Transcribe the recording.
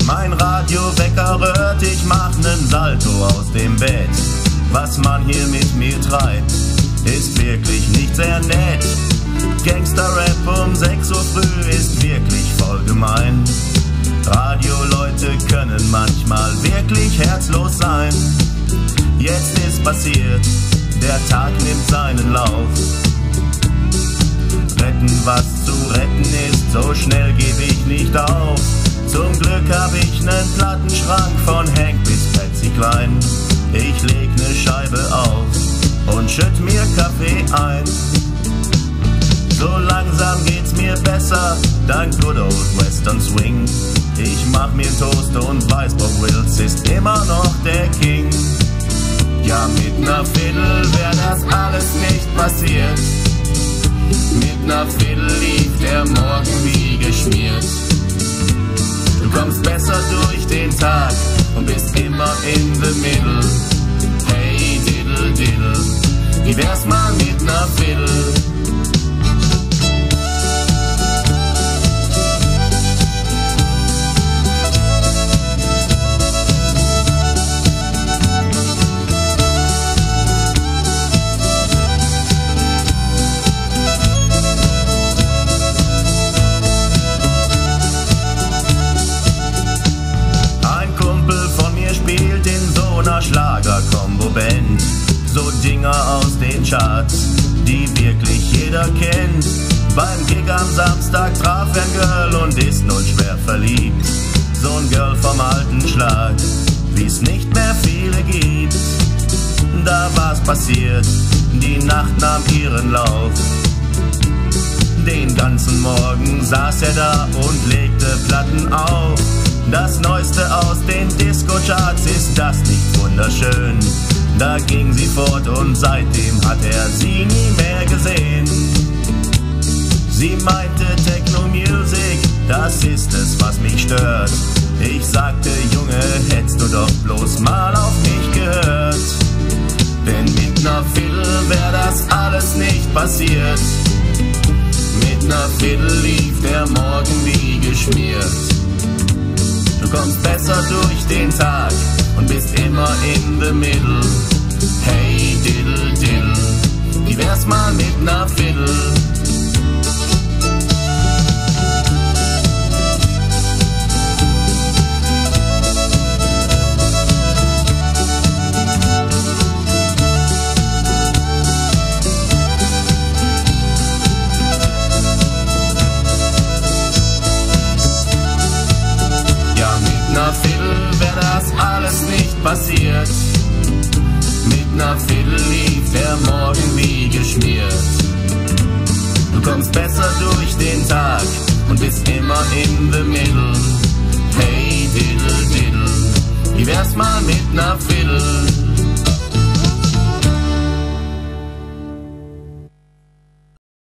Mein Radiowecker rührt, ich mach nen Salto aus dem Bett. Was man hier mit mir treibt, ist wirklich nicht sehr nett. Gangster-Rap um 6 Uhr früh ist wirklich voll gemein. Radioleute können manchmal wirklich herzlos sein. Jetzt ist passiert, der Tag nimmt seinen Lauf. Retten, was zu retten ist, so schnell gebe ich nicht auf. Zum Glück hab ich nen Plattenschrank von Hank bis Patsy Klein. Ich leg ne Scheibe auf und schütt mir Kaffee ein. So langsam geht's mir besser, dank good old Western Swing. Ich mach mir Toast und weiß, Bob Wills ist immer noch der King. Ja, mit ner Fiddle wär das alles nicht passiert. Mit ner Fiddle lief der Morgen wie geschmiert. Du kommst besser durch den Tag und bist immer in the middle. Hey diddle diddle, wie wär's mal mit ner Fiddle? Spielt in so ner Schlager-Combo-Band so Dinger aus den Charts, die wirklich jeder kennt. Beim Gig am Samstag traf ein Girl und ist nun schwer verliebt. So'n Girl vom alten Schlag, wie's nicht mehr viele gibt. Da war's passiert, die Nacht nahm ihren Lauf. Den ganzen Morgen saß er da und legte Platten auf. Das Neueste aus den Disco-Charts, ist das nicht wunderschön? Da ging sie fort und seitdem hat er sie nie mehr gesehen. Sie meinte Techno-Music, das ist es, was mich stört. Ich sagte, Junge, hättest du doch bloß mal auf mich gehört. Denn mit ner Fiddle wär das alles nicht passiert. Mit ner Fiddle lief der Morgen wie geschmiert. Du kommst besser durch den Tag und bist immer in the middle. Hey diddle diddle, wie wär's mal mit ner Fiddle? Fiddle wär das alles nicht passiert. Mit ner Fiddle lief der Morgen wie geschmiert. Du kommst besser durch den Tag und bist immer in the middle. Hey diddle diddle, wie wär's mal mit ner Fiddle?